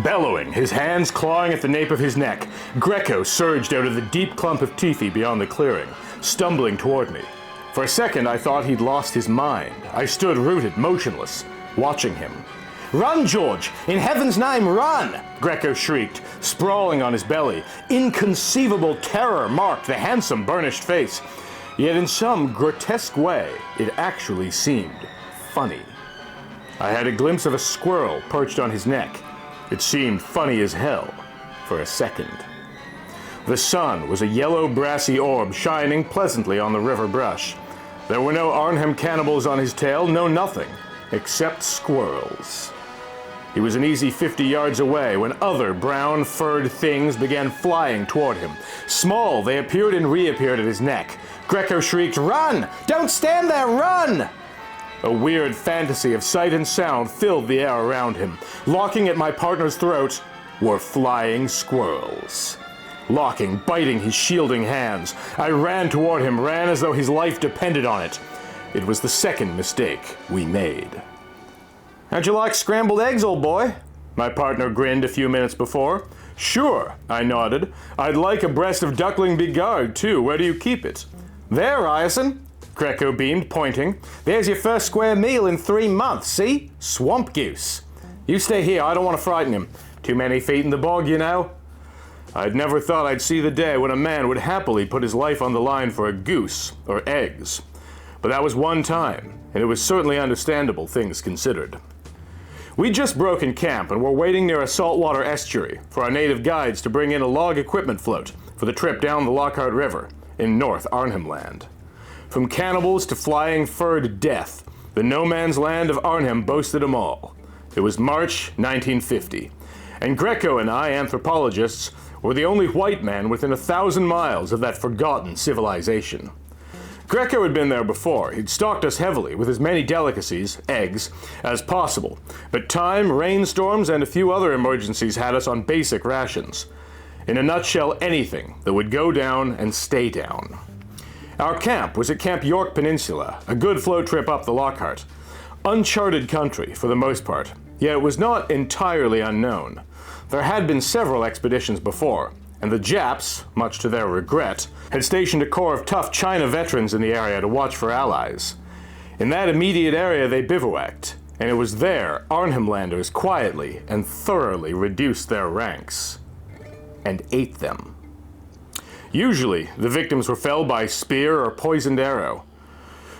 Bellowing, his hands clawing at the nape of his neck, Greco surged out of the deep clump of teepee beyond the clearing, stumbling toward me. For a second, I thought he'd lost his mind. I stood rooted, motionless, watching him. "Run, George! In heaven's name, run!" Greco shrieked, sprawling on his belly. Inconceivable terror marked the handsome, burnished face. Yet in some grotesque way, it actually seemed funny. I had a glimpse of a squirrel perched on his neck. It seemed funny as hell for a second. The sun was a yellow brassy orb shining pleasantly on the river brush. There were no Arnhem cannibals on his tail, no nothing, except squirrels. He was an easy 50 yards away when other brown furred things began flying toward him. Small, they appeared and reappeared at his neck. Greco shrieked, "Run! Don't stand there, run!" A weird fantasy of sight and sound filled the air around him. Locking at my partner's throat were flying squirrels. Locking, biting his shielding hands. I ran toward him, ran as though his life depended on it. It was the second mistake we made. "How'd you like scrambled eggs, old boy?" My partner grinned a few minutes before. "Sure," I nodded. "I'd like a breast of duckling bigard, too. Where do you keep it?" "There, Ryerson," Greco beamed, pointing. "There's your first square meal in 3 months, see? Swamp goose. You stay here, I don't want to frighten him. Too many feet in the bog, you know." I'd never thought I'd see the day when a man would happily put his life on the line for a goose or eggs. But that was one time, and it was certainly understandable, things considered. We'd just broken camp and were waiting near a saltwater estuary for our native guides to bring in a log equipment float for the trip down the Lockhart River in North Arnhem Land. From cannibals to flying furred death, the no man's land of Arnhem boasted them all. It was March 1950, and Greco and I, anthropologists, were the only white man within 1,000 miles of that forgotten civilization. Greco had been there before. He'd stocked us heavily with as many delicacies, eggs, as possible. But time, rainstorms, and a few other emergencies had us on basic rations. In a nutshell, anything that would go down and stay down. Our camp was at Camp York Peninsula, a good float trip up the Lockhart. Uncharted country, for the most part, yet it was not entirely unknown. There had been several expeditions before, and the Japs, much to their regret, had stationed a corps of tough China veterans in the area to watch for allies. In that immediate area they bivouacked, and it was there Arnhemlanders quietly and thoroughly reduced their ranks and ate them. Usually, the victims were felled by spear or poisoned arrow.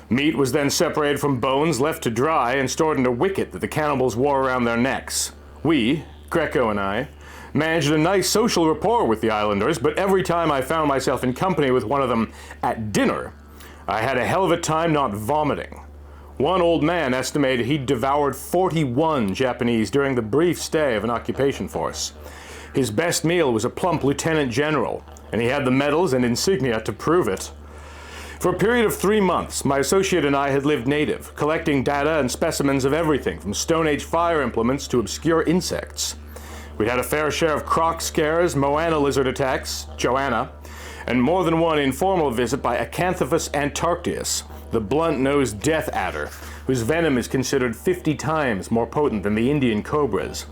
Meat was then separated from bones, left to dry, and stored in a wicket that the cannibals wore around their necks. We, Greco and I, managed a nice social rapport with the islanders, but every time I found myself in company with one of them at dinner, I had a hell of a time not vomiting. One old man estimated he'd devoured 41 Japanese during the brief stay of an occupation force. His best meal was a plump lieutenant general, and he had the medals and insignia to prove it. For a period of 3 months, my associate and I had lived native, collecting data and specimens of everything from Stone Age fire implements to obscure insects. We'd had a fair share of croc scares, Moana lizard attacks, Joanna, and more than one informal visit by Acanthopus antarcticus, the blunt-nosed death adder, whose venom is considered 50 times more potent than the Indian cobras.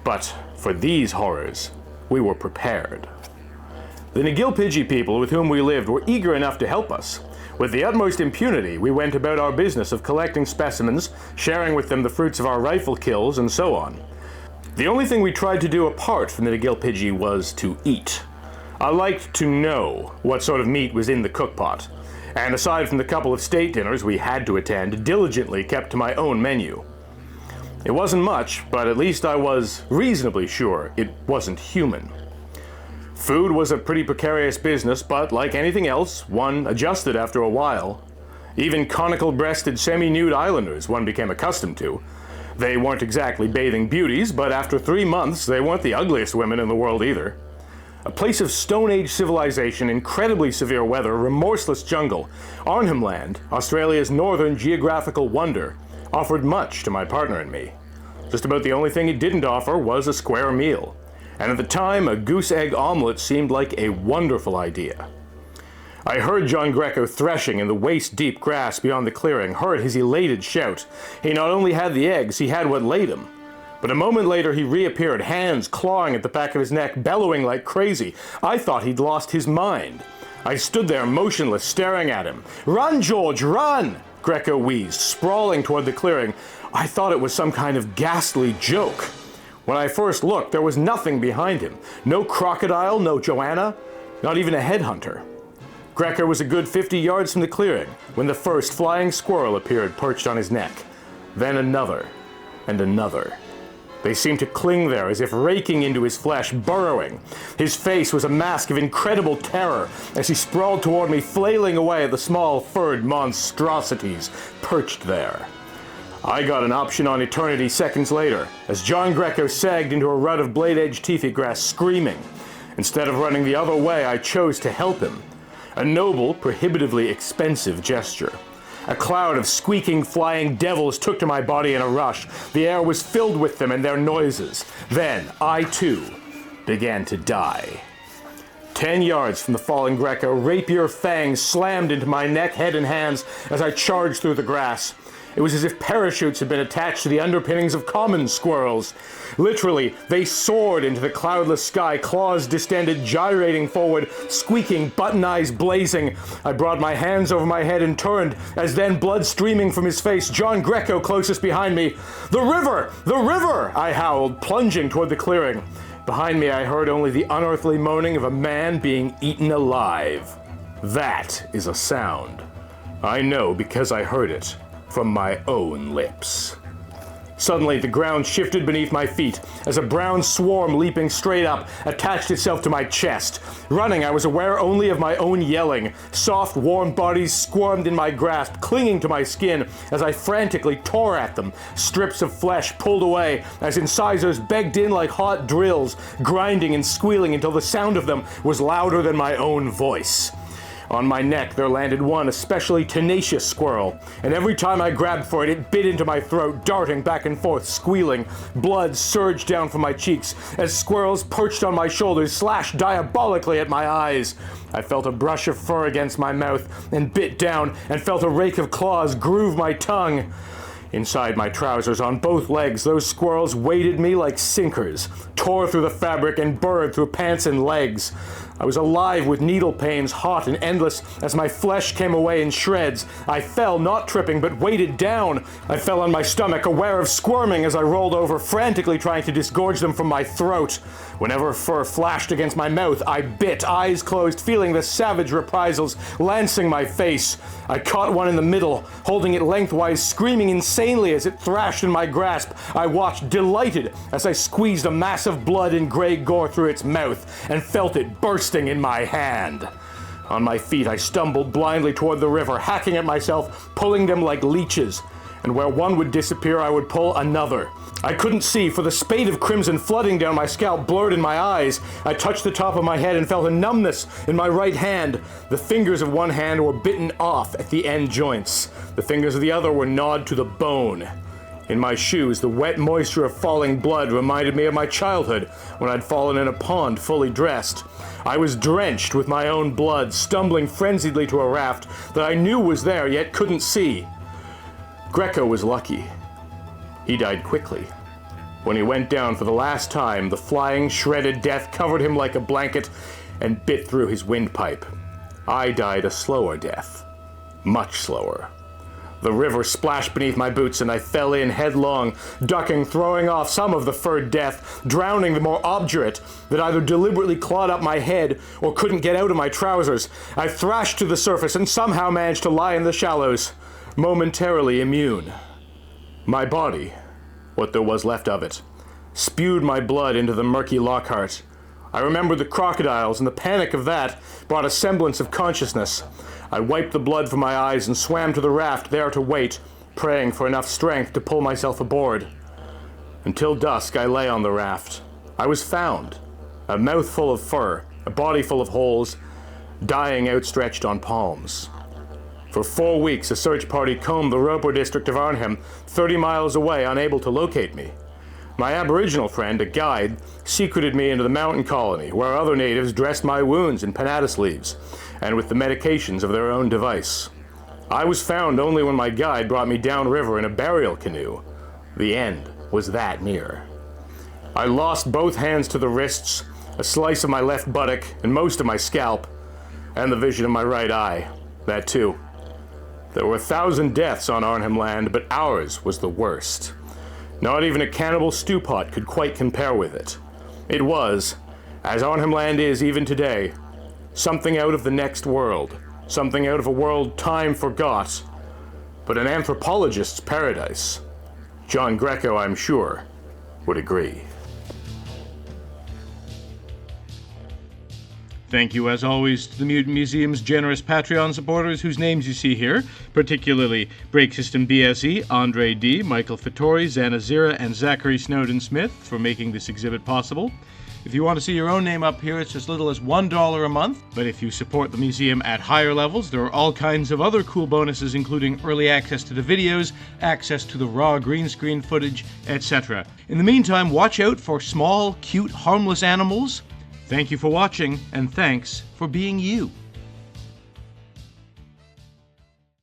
But for these horrors, we were prepared. The Ngillpidgi people with whom we lived were eager enough to help us. With the utmost impunity, we went about our business of collecting specimens, sharing with them the fruits of our rifle kills, and so on. The only thing we tried to do apart from the Ngillpidgi was to eat. I liked to know what sort of meat was in the cookpot, and aside from the couple of state dinners we had to attend, diligently kept to my own menu. It wasn't much, but at least I was reasonably sure it wasn't human. Food was a pretty precarious business, but like anything else, one adjusted after a while. Even conical-breasted, semi-nude islanders one became accustomed to. They weren't exactly bathing beauties, but after 3 months, they weren't the ugliest women in the world either. A place of Stone Age civilization, incredibly severe weather, remorseless jungle, Arnhem Land, Australia's northern geographical wonder, offered much to my partner and me. Just about the only thing it didn't offer was a square meal. And at the time, a goose egg omelet seemed like a wonderful idea. I heard John Greco threshing in the waist-deep grass beyond the clearing, heard his elated shout. He not only had the eggs, he had what laid him. But a moment later he reappeared, hands clawing at the back of his neck, bellowing like crazy. I thought he'd lost his mind. I stood there motionless, staring at him. "Run, George, run!" Greco wheezed, sprawling toward the clearing. I thought it was some kind of ghastly joke. When I first looked, there was nothing behind him. No crocodile, no Joanna, not even a headhunter. Greco was a good 50 yards from the clearing when the first flying squirrel appeared perched on his neck. Then another, and another. They seemed to cling there as if raking into his flesh, burrowing. His face was a mask of incredible terror as he sprawled toward me, flailing away at the small furred monstrosities perched there. I got an option on eternity seconds later, as John Greco sagged into a rut of blade-edge tephi grass, screaming. Instead of running the other way, I chose to help him. A noble, prohibitively expensive gesture. A cloud of squeaking, flying devils took to my body in a rush. The air was filled with them and their noises. Then, I too, began to die. 10 yards from the falling Greco, rapier fangs slammed into my neck, head, and hands as I charged through the grass. It was as if parachutes had been attached to the underpinnings of common squirrels. Literally, they soared into the cloudless sky, claws distended, gyrating forward, squeaking, button eyes blazing. I brought my hands over my head and turned, as then, blood streaming from his face, John Greco closest behind me. "The river! The river!" I howled, plunging toward the clearing. Behind me, I heard only the unearthly moaning of a man being eaten alive. That is a sound. I know because I heard it from my own lips. Suddenly, the ground shifted beneath my feet as a brown swarm leaping straight up attached itself to my chest. Running, I was aware only of my own yelling. Soft, warm bodies squirmed in my grasp, clinging to my skin as I frantically tore at them. Strips of flesh pulled away as incisors begged in like hot drills, grinding and squealing until the sound of them was louder than my own voice. On my neck there landed one especially tenacious squirrel, and every time I grabbed for it, it bit into my throat, darting back and forth, squealing. Blood surged down from my cheeks as squirrels perched on my shoulders slashed diabolically at my eyes. I felt a brush of fur against my mouth and bit down, and felt a rake of claws groove my tongue. Inside my trousers, on both legs, those squirrels weighted me like sinkers, tore through the fabric and burrowed through pants and legs. I was alive with needle pains, hot and endless, as my flesh came away in shreds. I fell, not tripping, but weighted down. I fell on my stomach, aware of squirming as I rolled over, frantically trying to disgorge them from my throat. Whenever fur flashed against my mouth, I bit, eyes closed, feeling the savage reprisals lancing my face. I caught one in the middle, holding it lengthwise, screaming insanely as it thrashed in my grasp. I watched, delighted, as I squeezed a mass of blood and gray gore through its mouth, and felt it bursting in my hand. On my feet, I stumbled blindly toward the river, hacking at myself, pulling them like leeches. And where one would disappear, I would pull another. I couldn't see, for the spate of crimson flooding down my scalp blurred in my eyes. I touched the top of my head and felt a numbness in my right hand. The fingers of one hand were bitten off at the end joints. The fingers of the other were gnawed to the bone. In my shoes, the wet moisture of falling blood reminded me of my childhood, when I'd fallen in a pond fully dressed. I was drenched with my own blood, stumbling frenziedly to a raft that I knew was there, yet couldn't see. Greco was lucky. He died quickly. When he went down for the last time, the flying, shredded death covered him like a blanket and bit through his windpipe. I died a slower death. Much slower. The river splashed beneath my boots and I fell in headlong, ducking, throwing off some of the furred death, drowning the more obdurate that either deliberately clawed up my head or couldn't get out of my trousers. I thrashed to the surface and somehow managed to lie in the shallows, momentarily immune. My body, what there was left of it, spewed my blood into the murky Lockhart. I remembered the crocodiles, and the panic of that brought a semblance of consciousness. I wiped the blood from my eyes and swam to the raft, there to wait, praying for enough strength to pull myself aboard. Until dusk, I lay on the raft. I was found, a mouth full of fur, a body full of holes, dying outstretched on palms. For 4 weeks, a search party combed the Roper district of Arnhem, 30 miles away, unable to locate me. My Aboriginal friend, a guide, secreted me into the mountain colony, where other natives dressed my wounds in panatis leaves, and with the medications of their own device. I was found only when my guide brought me downriver in a burial canoe. The end. was that near. I lost both hands to the wrists, a slice of my left buttock, and most of my scalp, and the vision of my right eye. That too. There were 1,000 deaths on Arnhem Land, but ours was the worst. Not even a cannibal stew pot could quite compare with it. It was, as Arnhem Land is even today, something out of the next world, something out of a world time forgot, but an anthropologist's paradise. John Greco, I'm sure, would agree. Thank you, as always, to the Mutant Museum's generous Patreon supporters whose names you see here, particularly Break System BSE, Andre D., Michael Fattori, Zana Zira, and Zachary Snowden-Smith for making this exhibit possible. If you want to see your own name up here, it's as little as $1 a month, but if you support the museum at higher levels, there are all kinds of other cool bonuses, including early access to the videos, access to the raw green screen footage, etc. In the meantime, watch out for small, cute, harmless animals. Thank you for watching, and thanks for being you.